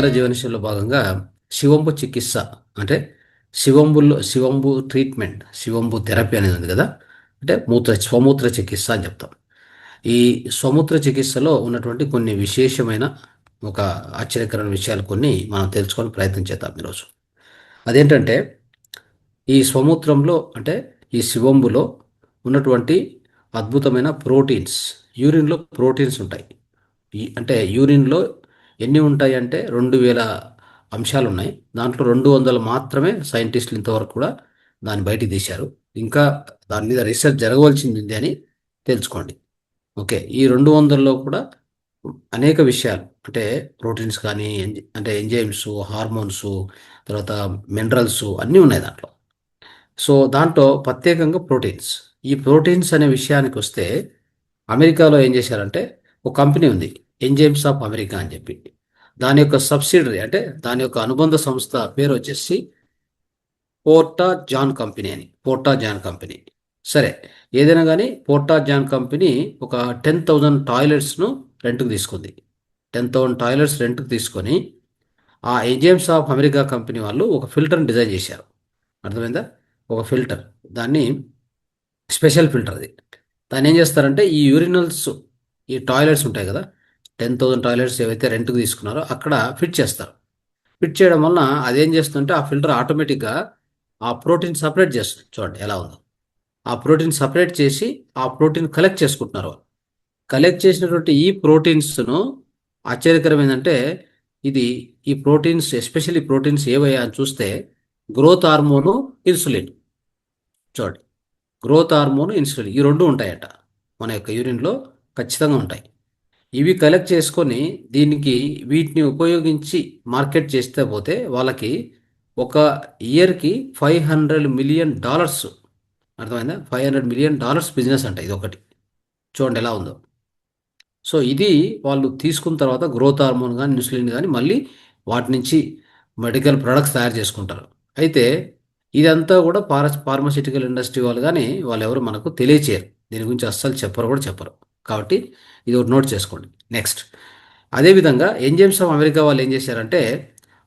ఆయుర్వేద జీవనశైలిలో భాగంగా శివంబు చికిత్స అంటే శివంబు ట్రీట్మెంట్, శివంబు థెరపీ అనేది ఉంది కదా. అంటే స్వమూత్ర చికిత్స అని చెప్తాం. ఈ స్వమూత్ర చికిత్సలో ఉన్నటువంటి కొన్ని విశేషమైన ఒక ఆశ్చర్యకరమైన విషయాలు కొన్ని మనం తెలుసుకొని ప్రయత్నం చేద్దాం ఈరోజు. అదేంటంటే ఈ స్వమూత్రంలో అంటే ఈ శివంబులో ఉన్నటువంటి అద్భుతమైన ప్రోటీన్స్, యూరిన్లో ప్రోటీన్స్ ఉంటాయి. అంటే యూరిన్లో ఎన్ని ఉంటాయి అంటే 2000 అంశాలు ఉన్నాయి. దాంట్లో 200 మాత్రమే సైంటిస్టులు ఇంతవరకు కూడా దాన్ని బయటికి తీశారు. ఇంకా దాని మీద రీసెర్చ్ జరగవలసింది ఉంది అని తెలుసుకోండి. ఓకే, ఈ 200లో కూడా అనేక విషయాలు అంటే ప్రోటీన్స్ కానీ అంటే ఎంజైమ్స్, హార్మోన్స్, తర్వాత మినరల్స్ అన్నీ ఉన్నాయి దాంట్లో. సో దాంట్లో ప్రత్యేకంగా ప్రోటీన్స్. ఈ ప్రోటీన్స్ అనే విషయానికి వస్తే అమెరికాలో ఏం చేశారంటే ఒక కంపెనీ ఉంది, ఎంజైమ్స్ ఆఫ్ అమెరికా అని చెప్పి. దాని యొక్క సబ్సిడరీ అంటే దాని యొక్క అనుబంధ సంస్థ పేరు వచ్చేసి పోర్టా జాన్ కంపెనీ. సరే, ఏదైనా కానీ పోర్టా జాన్ కంపెనీ ఒక 10,000 టాయిలెట్స్ను రెంట్కి తీసుకుంది. 10,000 టాయిలెట్స్ రెంట్కి తీసుకొని ఆ ఎంజైమ్స్ ఆఫ్ అమెరికా కంపెనీ వాళ్ళు ఒక ఫిల్టర్ని డిజైన్ చేశారు. అర్థమైందా? ఒక ఫిల్టర్, దాన్ని స్పెషల్ ఫిల్టర్ అది. దాన్ని ఏం చేస్తారంటే ఈ యూరినల్స్, ఈ టాయిలెట్స్ ఉంటాయి కదా, 10,000 టాయిలెట్స్ ఏవైతే రెంట్కి తీసుకున్నారో అక్కడ ఫిట్ చేస్తారు. ఫిట్ చేయడం వలన అదేం చేస్తుందంటే ఆ ఫిల్టర్ ఆటోమేటిక్గా ఆ ప్రోటీన్ సపరేట్ చేస్తుంది. చూడండి ఎలా ఉందో. ఆ ప్రోటీన్ సపరేట్ చేసి ఆ ప్రోటీన్ కలెక్ట్ చేసుకుంటున్నారు వాళ్ళు. కలెక్ట్ చేసినటువంటి ఈ ప్రోటీన్స్ను ఆశ్చర్యకరం ఏంటంటే ఇది ఈ ప్రోటీన్స్, ఎస్పెషల్లీ ప్రోటీన్స్ ఏవయ్యా అని చూస్తే గ్రోత్ హార్మోను, ఇన్సులిన్. చూడండి, గ్రోత్ హార్మోన్, ఇన్సులిన్ ఈ రెండు ఉంటాయట మన యొక్క యూరిన్లో, ఖచ్చితంగా ఉంటాయి. ఇవి కలెక్ట్ చేసుకొని వీటిని ఉపయోగించి మార్కెట్ చేస్తే పోతే వాళ్ళకి ఒక ఇయర్కి $500 మిలియన్. అర్థమైందా? $500 మిలియన్ బిజినెస్ అంట ఇది ఒకటి. చూడండి ఎలా ఉందో. సో ఇది వాళ్ళు తీసుకున్న తర్వాత గ్రోత్ హార్మోన్ కానీ ఇన్సులిన్ కానీ మళ్ళీ వాటి నుంచి మెడికల్ ప్రొడక్ట్స్ తయారు చేసుకుంటారు. అయితే ఇదంతా కూడా ఫార్మస్యూటికల్ ఇండస్ట్రీ వాళ్ళు కానీ వాళ్ళు ఎవరు మనకు తెలియచేయరు. దీని గురించి అస్సలు చెప్పరు కూడా చెప్పరు. కాబట్టి ఇది ఒకటి నోట్ చేసుకోండి. నెక్స్ట్, అదేవిధంగా ఎంజైమ్స్ ఆఫ్ అమెరికా వాళ్ళు ఏం చేశారంటే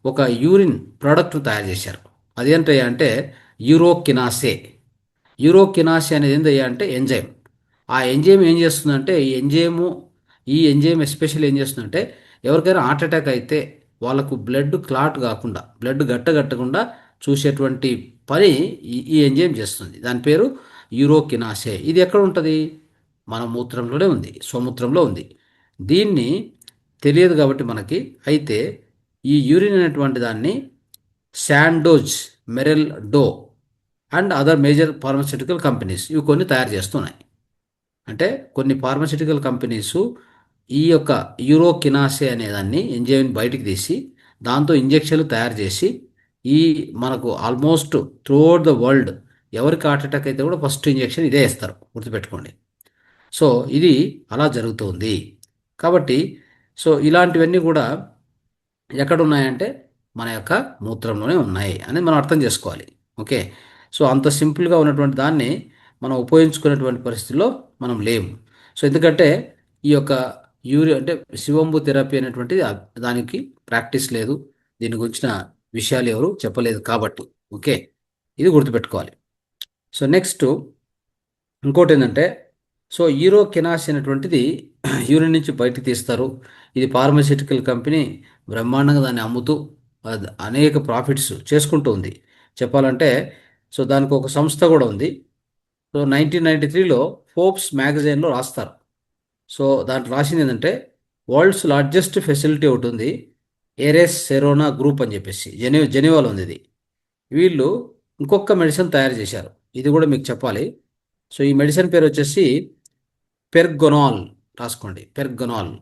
ఒక యూరిన్ ప్రోడక్ట్ తయారు చేశారు. అదేంటయ్యా అంటే యూరోకినాసే. యూరోకినాసే అనేది ఏంటయ్యా అంటే ఎంజైమ్. ఆ ఎంజైమ్ ఏం చేస్తుందంటే ఈ ఎంజైమ్ ఎస్పెషల్లీ ఏం చేస్తుందంటే ఎవరికైనా హార్ట్ అటాక్ అయితే వాళ్ళకు బ్లడ్ క్లాట్ కాకుండా, బ్లడ్ గట్టకుండా చూసేటువంటి పని ఈ ఎంజైమ్ చేస్తుంది. దాని పేరు యూరోకినాసే. ఇది ఎక్కడ ఉంటుంది? మన మూత్రంలోనే ఉంది, స్వమూత్రంలో ఉంది. దీన్ని తెలియదు కాబట్టి మనకి. అయితే ఈ యూరిన్ అనేటువంటి దాన్ని Sandoz, Merrell Dow and other major pharmaceutical companies ఇవి కొన్ని తయారు చేస్తున్నాయి. అంటే కొన్ని ఫార్మస్యూటికల్ కంపెనీస్ ఈ యొక్క యూరోకినాసే అనే దాన్ని ఎంజైమ్ని బయటికి తీసి దాంతో ఇంజెక్షన్లు తయారు చేసి ఈ మనకు ఆల్మోస్ట్ త్రూఅవుట్ ద వరల్డ్ ఎవరికి హార్ట్ అటాక్ అయితే కూడా ఫస్ట్ ఇంజెక్షన్ ఇదే ఇస్తారు, గుర్తుపెట్టుకోండి. సో ఇది అలా జరుగుతుంది. కాబట్టి సో ఇలాంటివన్నీ కూడా ఎక్కడ ఉన్నాయంటే మన యొక్క మూత్రంలోనే ఉన్నాయి అనేది మనం అర్థం చేసుకోవాలి. ఓకే, సో అంత సింపుల్గా ఉన్నటువంటి దాన్ని మనం ఉపయోగించుకునేటువంటి పరిస్థితుల్లో మనం లేము. సో ఎందుకంటే ఈ యొక్క అంటే శివంబు థెరపీ అనేటువంటిది దానికి ప్రాక్టీస్ లేదు, దీని గురించిన విషయాలు ఎవరు చెప్పలేదు కాబట్టి. ఓకే, ఇది గుర్తుపెట్టుకోవాలి. సో నెక్స్ట్ ఇంకోటి ఏంటంటే సో యూరోకెనాస్ అనేటువంటిది యూరిన్ నుంచి బయటికి తీస్తారు. ఇది ఫార్మస్యూటికల్ కంపెనీ బ్రహ్మాండంగా దాన్ని అమ్ముతూ అనేక ప్రాఫిట్స్ చేసుకుంటూ ఉంది చెప్పాలంటే. సో దానికి ఒక సంస్థ కూడా ఉంది. సో 1993లో ఫోర్బ్స్ మ్యాగజైన్లో రాస్తారు. సో దాంట్లో రాసింది ఏంటంటే వరల్డ్స్ లార్జెస్ట్ ఫెసిలిటీ ఒకటి ఉంది, ఏరెస్ సెరోనా గ్రూప్ అని చెప్పేసి జెనీవాలో ఉంది ఇది. వీళ్ళు ఇంకొక మెడిసిన్ తయారు చేశారు, ఇది కూడా మీకు చెప్పాలి. సో ఈ మెడిసిన్ పేరు వచ్చేసి పెర్గొనాల్. రాసుకోండి, పెర్గొనాల్.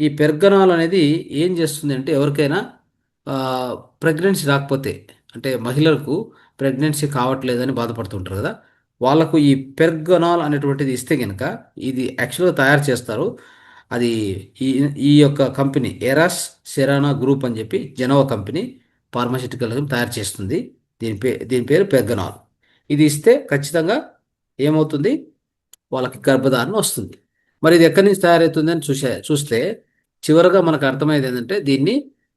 ఈ పెర్గనాల్ అనేది ఏం చేస్తుంది అంటే ఎవరికైనా ప్రెగ్నెన్సీ రాకపోతే, అంటే మహిళలకు ప్రెగ్నెన్సీ కావట్లేదని బాధపడుతుంటారు కదా, వాళ్ళకు ఈ పెర్గనాల్ అనేటువంటిది ఇస్తే కనుక ఇది యాక్చువల్గా తయారు చేస్తారు. అది ఈ ఈ యొక్క కంపెనీ ఎరాస్ సెరానా గ్రూప్ అని చెప్పి జెనోవా కంపెనీ ఫార్మాసిటికల్ తయారు చేస్తుంది. దీని పేరు పెర్గనాల్. ఇది ఇస్తే ఖచ్చితంగా ఏమవుతుంది, వాళ్ళకి గర్భధారణ వస్తుంది. మరి ఇది ఎక్కడి నుంచి తయారవుతుంది అని చూస్తే చివరగా మనకు అర్థమయ్యేది ఏంటంటే దీన్ని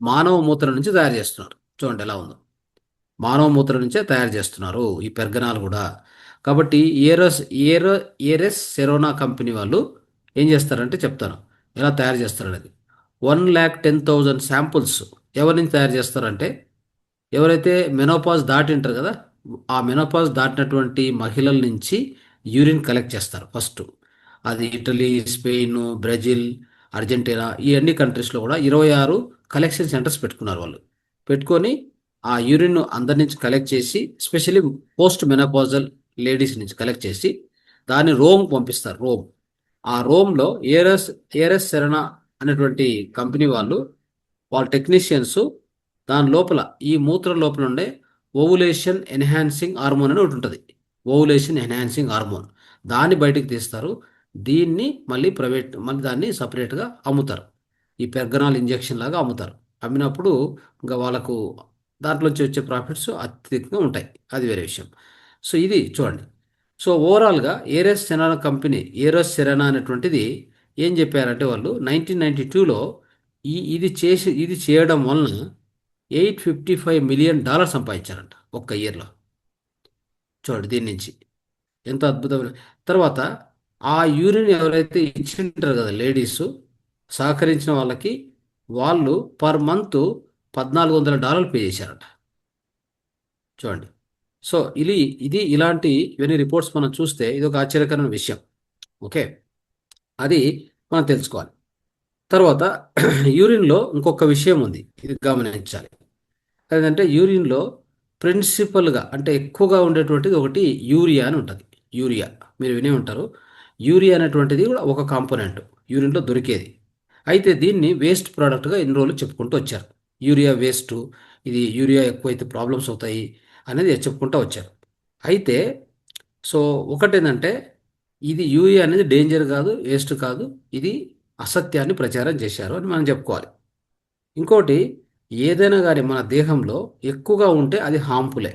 మానవ మూత్రం నుంచి తయారు చేస్తున్నారు. చూడండి ఎలా ఉందో. మానవ మూత్రం నుంచే తయారు చేస్తున్నారు ఈ పెర్గనాలు కూడా. కాబట్టి ఏరో ఏరెస్ సెరోనా కంపెనీ వాళ్ళు ఏం చేస్తారంటే చెప్తాను ఎలా తయారు చేస్తారనేది. 1,10,000 శాంపుల్స్ ఎవరి నుంచి తయారు చేస్తారంటే, ఎవరైతే మెనోపాజ్ దాటి ఉంటారు కదా, ఆ మెనోపాజ్ దాటినటువంటి మహిళల నుంచి యూరిన్ కలెక్ట్ చేస్తారు ఫస్ట్. అది ఇటలీ, స్పెయిన్, బ్రెజిల్, అర్జెంటీనా ఈ అన్ని కంట్రీస్లో కూడా 26 కలెక్షన్ సెంటర్స్ పెట్టుకున్నారు వాళ్ళు. పెట్టుకొని ఆ యూరిన్ అందరి నుంచి కలెక్ట్ చేసి, స్పెషల్లీ పోస్ట్ మెనోపాజల్ లేడీస్ నుంచి కలెక్ట్ చేసి దాన్ని రోమ్ పంపిస్తారు. రోమ్. ఆ రోమ్లో ఏరస్ సెరనా అనేటువంటి కంపెనీ వాళ్ళు, వాళ్ళ టెక్నీషియన్స్ దాని లోపల, ఈ మూత్రం లోపల ఉండే ఓవులేషన్ ఎన్హాన్సింగ్ హార్మోన్ అని ఒకటి ఉంటుంది. ఓవులేషన్ ఎన్హాన్సింగ్ హార్మోన్ దాన్ని బయటికి తీస్తారు. దీన్ని మళ్ళీ దాన్ని సపరేట్గా అమ్ముతారు. ఈ పెర్గనాల్ ఇంజెక్షన్ లాగా అమ్ముతారు. అమ్మినప్పుడు ఇంకా వాళ్ళకు దాంట్లోంచి వచ్చే ప్రాఫిట్స్ అత్యధికంగా ఉంటాయి. అది వేరే విషయం. సో ఇది చూడండి. సో ఓవరాల్గా ఏరోస్ సెరానా అనేటువంటిది ఏం చెప్పారంటే వాళ్ళు 1992లో ఇది చేయడం వలన $855 మిలియన్ సంపాదించారంట ఒక్క ఇయర్లో. చూడండి దీని నుంచి ఎంత అద్భుతమైన. తర్వాత ఆ యూరిన్ ఎవరైతే ఇచ్చింటారు కదా లేడీస్, సహకరించిన వాళ్ళకి, వాళ్ళు పర్ మంత్ $1,400 పే చేశారట. చూడండి. సో ఇది ఇలాంటి ఇవన్నీ రిపోర్ట్స్ మనం చూస్తే ఇది ఒక ఆశ్చర్యకరమైన విషయం. ఓకే, అది మనం తెలుసుకోవాలి. తర్వాత యూరిన్లో ఇంకొక విషయం ఉంది, ఇది గమనించాలి. అదేంటంటే యూరిన్లో ప్రిన్సిపల్గా అంటే ఎక్కువగా ఉండేటువంటిది ఒకటి యూరియా అని ఉంటుంది. యూరియా మీరు వినే ఉంటారు. యూరియా అనేటువంటిది కూడా ఒక కాంపోనెంట్ యూరిన్లో దొరికేది. అయితే దీన్ని వేస్ట్ ప్రోడక్ట్గా ఎన్ని రోజులు చెప్పుకుంటూ వచ్చారు. యూరియా వేస్ట్, ఇది యూరియా ఎక్కువైతే ప్రాబ్లమ్స్ అవుతాయి అనేది చెప్పుకుంటూ వచ్చారు. అయితే సో ఒకటేంటంటే, ఇది యూరియా అనేది డేంజర్ కాదు, వేస్ట్ కాదు, ఇది అసత్యాన్ని ప్రచారం చేశారు అని మనం చెప్పుకోవాలి. ఇంకోటి, ఏదైనా కానీ మన దేహంలో ఎక్కువగా ఉంటే అది హార్మ్ఫులే.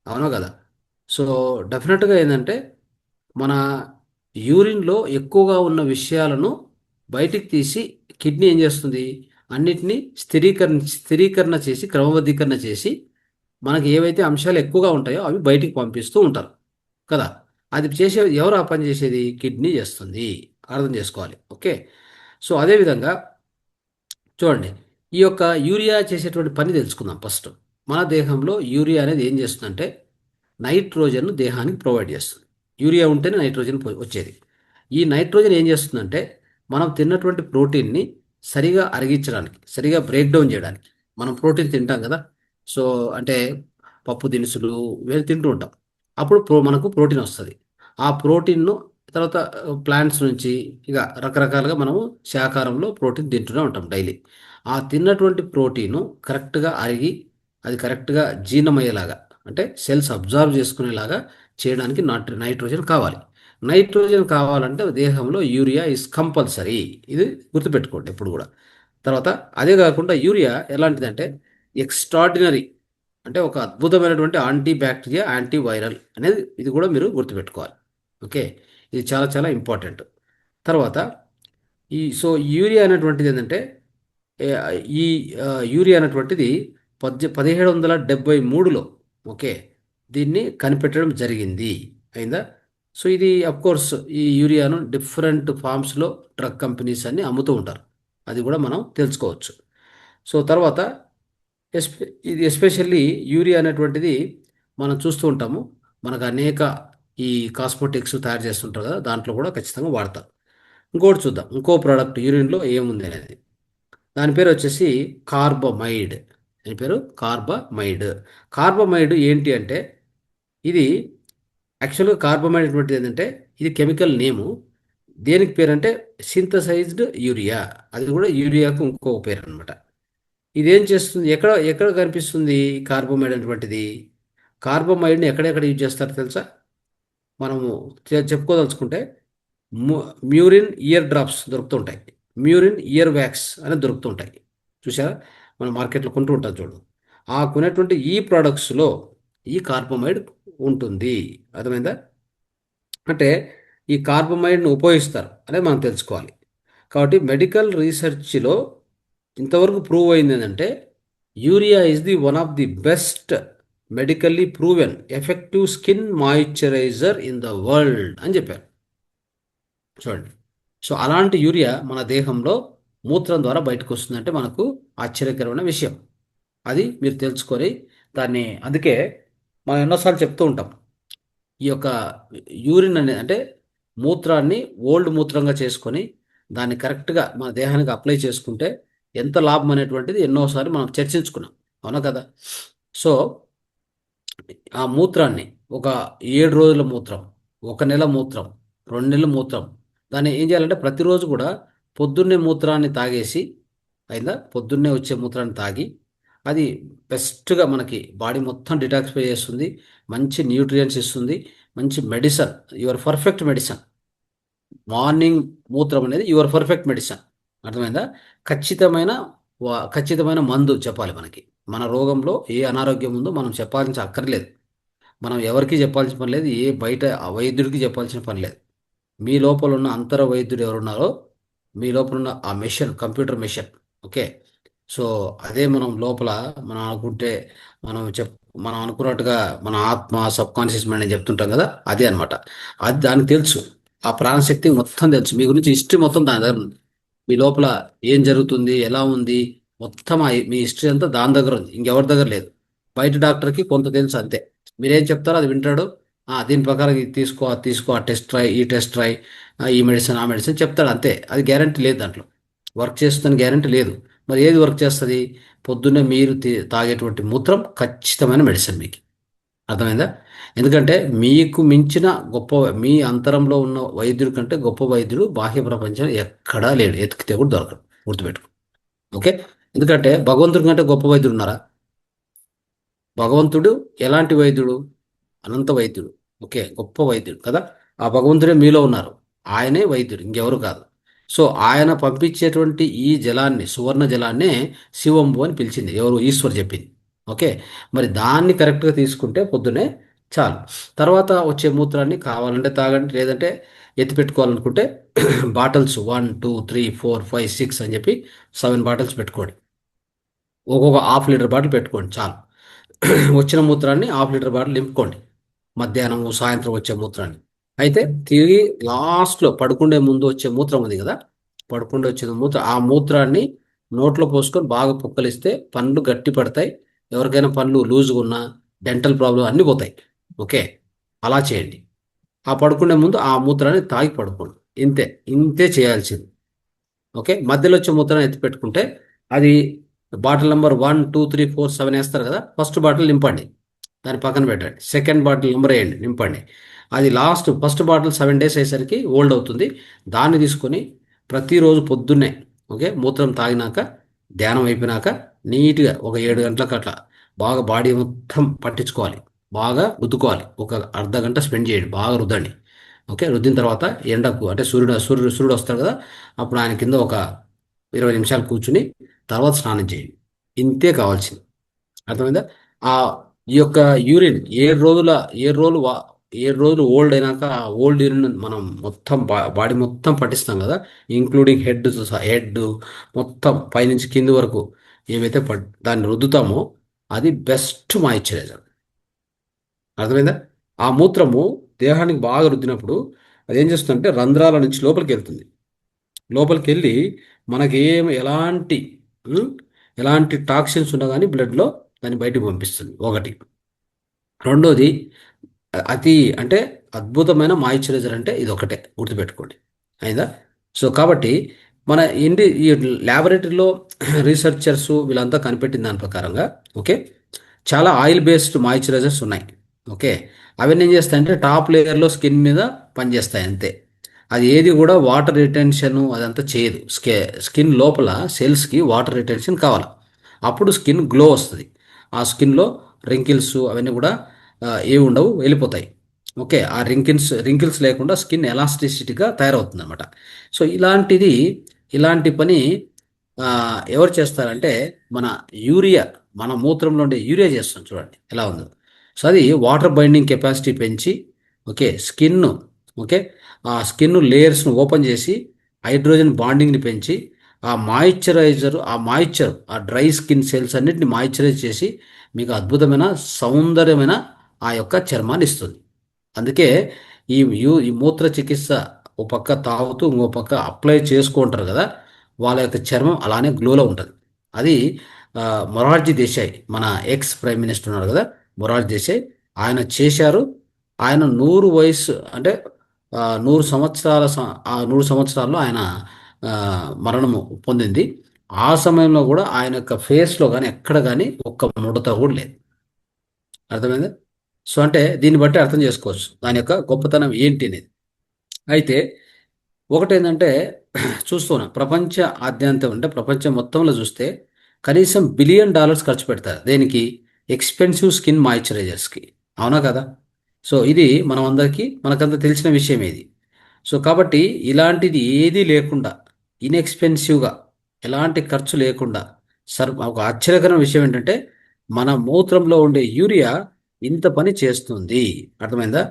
అవునా కదా. సో డెఫినెట్గా ఏంటంటే, మన యూరిన్లో ఎక్కువగా ఉన్న విషయాలను బయటికి తీసి కిడ్నీ ఏం చేస్తుంది, అన్నిటినీ స్థిరీకరణ చేసి, క్రమబద్ధీకరణ చేసి, మనకి ఏవైతే అంశాలు ఎక్కువగా ఉంటాయో అవి బయటికి పంపిస్తూ ఉంటారు కదా. అది చేసేది ఎవరు? ఆ పని చేసేది కిడ్నీ చేస్తుంది. అర్థం చేసుకోవాలి. ఓకే. సో అదేవిధంగా చూడండి, ఈ యొక్క యూరియా చేసేటువంటి పని తెలుసుకుందాం ఫస్ట్. మన దేహంలో యూరియా అనేది ఏం చేస్తుందంటే నైట్రోజన్ దేహానికి ప్రొవైడ్ చేస్తుంది. యూరియా ఉంటేనే నైట్రోజన్ వచ్చేది. ఈ నైట్రోజన్ ఏం చేస్తుందంటే మనం తిన్నటువంటి ప్రోటీన్ని సరిగా అరిగించడానికి, సరిగా బ్రేక్ డౌన్ చేయడానికి. మనం ప్రోటీన్ తింటాం కదా. సో అంటే పప్పు దినుసులు ఇవన్నీ తింటూ ఉంటాం. అప్పుడు మనకు ప్రోటీన్ వస్తుంది. ఆ ప్రోటీన్ను తర్వాత ప్లాంట్స్ నుంచి ఇక రకరకాలుగా మనము శాకాహారంలో ప్రోటీన్ తింటూనే ఉంటాం డైలీ. ఆ తిన్నటువంటి ప్రోటీను కరెక్ట్గా అరిగి అది కరెక్ట్గా జీర్ణమయ్యేలాగా, అంటే సెల్స్ అబ్జార్బ్ చేసుకునేలాగా చేయడానికి నైట్రోజన్ కావాలి. నైట్రోజన్ కావాలంటే దేహంలో యూరియా ఇస్ కంపల్సరీ. ఇది గుర్తుపెట్టుకోండి ఎప్పుడు కూడా. తర్వాత అదే కాకుండా యూరియా ఎలాంటిదంటే ఎక్స్ట్రాడినరీ, అంటే ఒక అద్భుతమైనటువంటి యాంటీ బ్యాక్టీరియా, యాంటీ వైరల్ అనేది ఇది కూడా మీరు గుర్తుపెట్టుకోవాలి. ఓకే, ఇది చాలా చాలా ఇంపార్టెంట్. తర్వాత సో యూరియా అనేటువంటిది ఏంటంటే ఏ, ఈ యూరియా అనేటువంటిది 1773లో ఓకే దీన్ని కనిపెట్టడం జరిగింది. అయిందా. సో ఇది కోర్స్ ఈ యూరియాను డిఫరెంట్ ఫామ్స్లో డ్రగ్ కంపెనీస్ అన్ని అమ్ముతూ ఉంటారు. అది కూడా మనం తెలుసుకోవచ్చు. సో తర్వాత ఇది ఎస్పెషల్లీ యూరియా అనేటువంటిది మనం చూస్తూ ఉంటాము. మనకు అనేక ఈ కాస్మెటిక్స్ తయారు చేస్తుంటారు కదా, దాంట్లో కూడా ఖచ్చితంగా వాడతారు. ఇంకోటి చూద్దాం, ఇంకో ప్రోడక్ట్ యూరిన్లో ఏముంది అనేది. దాని పేరు వచ్చేసి కార్బమైడ్. దాని పేరు కార్బమైడ్. కార్బమైడ్ ఏంటి అంటే, ఇది యాక్చువల్గా కార్బమైడ్ అటువంటిది ఏంటంటే ఇది కెమికల్ నేము. దేనికి పేరు అంటే సింథసైజ్డ్ యూరియా. అది కూడా యూరియాకు ఇంకో పేరు అనమాట. ఇదేం చేస్తుంది, ఎక్కడ ఎక్కడ కనిపిస్తుంది కార్బమైడ్ అటువంటిది? కార్బమైడ్ని ఎక్కడెక్కడ యూజ్ చేస్తారో తెలుసా? మనము చెప్పుకోదలుచుకుంటే మ్యూరిన్ ఇయర్ డ్రాప్స్ దొరుకుతుంటాయి, మ్యూరిన్ ఇయర్ వ్యాక్స్ అనేది దొరుకుతుంటాయి. చూసారా, మనం మార్కెట్లో కొంటూ ఉంటాం చూడు. ఆ కొనేటువంటి ఈ ప్రోడక్ట్స్లో ఈ కార్బమైడ్ ఉంటుంది. అర్థమైందా? అంటే ఈ కార్బమైడ్ను ఉపయోగిస్తారు అనేది మనం తెలుసుకోవాలి. కాబట్టి మెడికల్ రీసెర్చ్లో ఇంతవరకు ప్రూవ్ అయింది ఏంటంటే urea is the one of the best medically proven effective skin moisturiser in the world అని చెప్పారు. చూడండి. సో అలాంటి యూరియా మన దేహంలో మూత్రం ద్వారా బయటకు వస్తుందంటే మనకు ఆశ్చర్యకరమైన విషయం. అది మీరు తెలుసుకొని దాన్ని, అందుకే మనం ఎన్నోసార్లు చెప్తూ ఉంటాం, ఈ యొక్క యూరిన్ అనేది అంటే మూత్రాన్ని ఓల్డ్ మూత్రంగా చేసుకొని దాన్ని కరెక్ట్గా మన దేహానికి అప్లై చేసుకుంటే ఎంత లాభం అనేటువంటిది ఎన్నోసార్లు మనం చర్చించుకున్నాం. అవునా కదా? సో ఆ మూత్రాన్ని ఒక 7 రోజుల మూత్రం, 1 నెల మూత్రం, 2 నెలల మూత్రం, దాన్ని ఏం చేయాలంటే ప్రతిరోజు కూడా పొద్దున్నే మూత్రాన్ని తాగేసి, అయిందా, పొద్దున్నే వచ్చే మూత్రాన్ని తాగి, అది బెస్ట్గా మనకి బాడీ మొత్తం డిటాక్సిఫై చేస్తుంది, మంచి న్యూట్రియంట్స్ ఇస్తుంది, మంచి medicine, your perfect medicine. Morning మూత్రం అనేది యువర్ పర్ఫెక్ట్ మెడిసిన్. అర్థమైందా? ఖచ్చితమైన ఖచ్చితమైన మందు చెప్పాలి మనకి. మన రోగంలో ఏ అనారోగ్యం ఉందో మనం చెప్పాల్సిన అక్కర్లేదు, మనం ఎవరికి చెప్పాల్సిన పని లేదు, ఏ బయట వైద్యుడికి చెప్పాల్సిన పని లేదు. మీ లోపల ఉన్న అంతర వైద్యుడు ఎవరున్నారో, మీ లోపల ఉన్న ఆ machine, computer machine. Okay. So అదే మనం లోపల మనం అనుకుంటే, మనం చెప్ మనం అనుకున్నట్టుగా మన ఆత్మ, సబ్ కాన్షియస్ మైండ్ అని చెప్తుంటాం కదా, అదే అనమాట. అది దానికి తెలుసు, ఆ ప్రాణశక్తి మొత్తం తెలుసు, మీ గురించి హిస్టరీ మొత్తం దాని దగ్గర ఉంది. మీ లోపల ఏం జరుగుతుంది, ఎలా ఉంది, మొత్తం మీ హిస్టరీ అంతా దాని దగ్గర ఉంది, ఇంకెవరి దగ్గర లేదు. బయట డాక్టర్కి కొంత తెలుసు అంతే. మీరేం చెప్తారో అది వింటాడు. దీని ప్రకారం ఇది తీసుకో, అది తీసుకో, ఆ టెస్ట్ ట్రై, ఈ టెస్ట్ ట్రై, ఈ మెడిసిన్, ఆ మెడిసిన్ చెప్తాడు అంతే. అది గ్యారంటీ లేదు, దాంట్లో వర్క్ చేస్తుందని గ్యారంటీ లేదు. మరి ఏది వర్క్ చేస్తుంది? పొద్దున్నే మీరు తాగేటువంటి మూత్రం ఖచ్చితమైన మెడిసిన్ మీకు. అర్థమైందా? ఎందుకంటే మీకు మించిన గొప్ప, మీ అంతరంలో ఉన్న వైద్యుడి కంటే గొప్ప వైద్యుడు బాహ్య ప్రపంచం ఎక్కడా లేడు, ఎతికితే కూడా దొరకడు. గుర్తుపెట్టుకో. ఓకే. ఎందుకంటే భగవంతుడి కంటే గొప్ప వైద్యుడు ఉన్నారా? భగవంతుడు ఎలాంటి వైద్యుడు? అనంత వైద్యుడు. ఓకే, గొప్ప వైద్యుడు కదా. ఆ భగవంతుడే మీలో ఉన్నారు, ఆయనే వైద్యుడు, ఇంకెవరు కాదు. సో ఆయన పంపించేటువంటి ఈ జలాన్ని, సువర్ణ జలాన్నే శివంబు అని పిలిచింది ఎవరు? ఈశ్వర్ చెప్పింది. ఓకే. మరి దాన్ని కరెక్ట్గా తీసుకుంటే పొద్దునే చాలు. తర్వాత వచ్చే మూత్రాన్ని కావాలంటే తాగండి, లేదంటే ఎత్తి పెట్టుకోవాలనుకుంటే బాటిల్స్ 1 2 3 4 5 6 అని చెప్పి 7 బాటిల్స్ పెట్టుకోండి. ఒక్కొక్క ½ లీటర్ బాటిల్ పెట్టుకోండి చాలు. వచ్చిన మూత్రాన్ని ½ లీటర్ బాటిల్ నింపుకోండి, మధ్యాహ్నం సాయంత్రం వచ్చే మూత్రాన్ని. అయితే తిరిగి లాస్ట్లో పడుకుండే ముందు వచ్చే మూత్రం ఉంది కదా, పడుకుండే వచ్చే మూత్రం, ఆ మూత్రాన్ని నోట్లో పోసుకొని బాగా పుక్కలిస్తే పళ్ళు గట్టి పడతాయి. ఎవరికైనా పళ్ళు లూజ్గా ఉన్నా, డెంటల్ ప్రాబ్లం అన్నీ పోతాయి. ఓకే. అలా చేయండి. ఆ పడుకునే ముందు ఆ మూత్రాన్ని తాగి పడుకోండి. ఇంతే, ఇంతే చేయాల్సింది. ఓకే. మధ్యలో వచ్చే మూత్రాన్ని ఎత్తి పెట్టుకుంటే అది బాటిల్ నెంబర్ 1 2 3 4 7 వేస్తారు కదా, ఫస్ట్ బాటిల్ నింపండి, దాన్ని పక్కన పెట్టండి. సెకండ్ బాటిల్ నెంబర్ వేయండి, నింపండి. అది లాస్ట్, ఫస్ట్ బాటిల్ 7 days అయ్యేసరికి ఓల్డ్ అవుతుంది. దాన్ని తీసుకొని ప్రతిరోజు పొద్దున్నే, ఓకే, మూత్రం తాగినాక, ధ్యానం అయిపోయినాక, నీట్గా ఒక 7 గంటలకు అట్లా బాగా బాడీ మొత్తం పట్టించుకోవాలి, బాగా రుద్దుకోవాలి. ఒక అర్ధ గంట స్పెండ్ చేయండి, బాగా రుద్దండి. ఓకే. రుద్దిన తర్వాత ఎండకు, అంటే సూర్యుడు వస్తాడు కదా, అప్పుడు ఆయన కింద ఒక 20 నిమిషాలు కూర్చుని తర్వాత స్నానం చేయండి. ఇంతే కావాల్సింది. అర్థమైందా? ఆ ఈ యొక్క యూరిన్ 7 రోజుల, 7 రోజులు 7 రోజులు ఓల్డ్ అయినాక ఆ ఓల్డ్ యూరిన్ మనం మొత్తం బాడీ మొత్తం పట్టిస్తాం కదా, ఇంక్లూడింగ్ హెడ్ మొత్తం పైనుంచి కింది వరకు ఏవైతే దాన్ని రుద్దుతామో అది బెస్ట్ మాయిశ్చరైజర్. అర్థమైందా? ఆ మూత్రము దేహానికి బాగా రుద్దినప్పుడు అది ఏం చేస్తుందంటే రంధ్రాల నుంచి లోపలికి వెళ్తుంది. లోపలికి వెళ్ళి మనకి ఎలాంటి ఉమ్, ఎలాంటి టాక్సిన్స్ ఉన్నా కానీ బ్లడ్లో దాన్ని బయటకు పంపిస్తుంది. ఒకటి. రెండోది, అతి అంటే అద్భుతమైన మాయిశ్చరైజర్ అంటే ఇది ఒకటే, గుర్తుపెట్టుకోండి. అయిందా? సో కాబట్టి మన ఈ ల్యాబొరేటరీలో రీసెర్చర్స్ వీళ్ళంతా కనిపెట్టిన దాని ప్రకారంగా, ఓకే, చాలా ఆయిల్ బేస్డ్ మాయిశ్చరైజర్స్ ఉన్నాయి. ఓకే. అవన్నీ ఏం చేస్తాయంటే టాప్ లేయర్లో స్కిన్ మీద పనిచేస్తాయి అంతే. అది ఏది కూడా వాటర్ రిటెన్షన్ అదంతా చేయదు. స్కిన్ లోపల సెల్స్కి వాటర్ రిటెన్షన్ కావాలి, అప్పుడు స్కిన్ గ్లో వస్తుంది. ఆ స్కిన్లో రింకిల్స్ అవన్నీ కూడా ఏవి ఉండవు, వెళ్ళిపోతాయి. ఓకే. ఆ రింకిల్స్ లేకుండా స్కిన్ ఎలాస్టిసిటీగా తయారవుతుంది అనమాట. సో ఇలాంటి పని ఆ, ఎవరు చేస్తారంటే మన యూరియా, మన మూత్రంలో ఉండే యూరియా చేస్తాం. చూడండి ఎలా ఉందో. సో అది వాటర్ బైండింగ్ కెపాసిటీ పెంచి, ఓకే, ఓకే, ఆ స్కిన్ లేయర్స్ను ఓపెన్ చేసి హైడ్రోజన్ బాండింగ్ని పెంచి ఆ మాయిశ్చర్, ఆ డ్రై స్కిన్ సెల్స్ అన్నిటిని మాయిశ్చరైజ్ చేసి మీకు అద్భుతమైన సౌందర్యమైన ఆ యొక్క చర్మాన్ని ఇస్తుంది. అందుకే ఈ మూత్ర చికిత్స ఓ పక్క తాగుతూ ఇంకో పక్క అప్లై చేసుకుంటారు కదా, వాళ్ళ యొక్క చర్మం అలానే గ్లోలో ఉంటుంది. అది మొరార్జీ దేశాయ్, మన ఎక్స్ ప్రైమ్ మినిస్టర్ ఉన్నారు కదా, మొరార్జీ దేశాయ్, ఆయన చేశారు. ఆయన 100 వయసు అంటే 100 సంవత్సరాల 100 సంవత్సరాల్లో ఆయన ఆ, మరణము పొందింది. ఆ సమయంలో కూడా ఆయన యొక్క ఫేస్లో కానీ ఎక్కడ కానీ ఒక్క ముడత కూడా లేదు. అర్థమైందా? సో అంటే దీన్ని బట్టి అర్థం చేసుకోవచ్చు దాని యొక్క గొప్పతనం ఏంటి అనేది. అయితే ఒకటేంటంటే చూస్తున్నాం ప్రపంచ ఆద్యంతం అంటే ప్రపంచం మొత్తంలో చూస్తే కనీసం $1 బిలియన్ ఖర్చు పెడతారు దేనికి? ఎక్స్పెన్సివ్ స్కిన్ మాయిశ్చరైజర్స్కి. అవునా కదా? సో ఇది మనం అందరికీ మనకంత తెలిసిన విషయం ఇది. సో కాబట్టి ఇలాంటిది ఏదీ లేకుండా ఇన్ఎక్స్పెన్సివ్గా ఎలాంటి ఖర్చు లేకుండా ఒక ఆశ్చర్యకరమైన విషయం ఏంటంటే మన మూత్రంలో ఉండే యూరియా ఇంత పని చేస్తుంది. అర్థమైందా?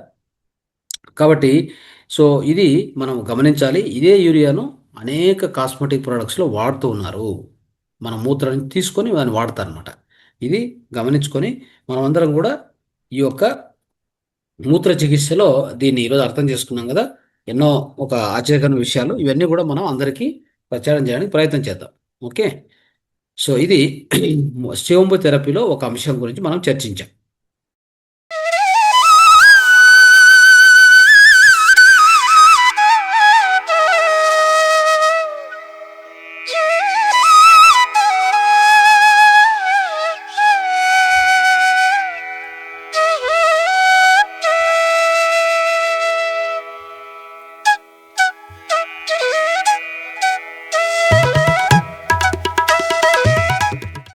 కాబట్టి సో ఇది మనం గమనించాలి. ఇదే యూరియాను అనేక కాస్మెటిక్ ప్రొడక్ట్స్లో వాడుతూ ఉన్నారు. మన మూత్రాన్ని తీసుకొని దాన్ని వాడతారనమాట. ఇది గమనించుకొని మనమందరం కూడా ఈ యొక్క మూత్ర చికిత్సలో దీన్ని ఈరోజు అర్థం చేసుకున్నాం కదా. ఎన్నో ఒక ఆశ్చర్యకరమైన విషయాలు ఇవన్నీ కూడా మనం అందరికీ ప్రచారం చేయడానికి ప్రయత్నం చేద్దాం. ఓకే. సో ఇది శివంబు థెరపీలో ఒక అంశం గురించి మనం చర్చించాం.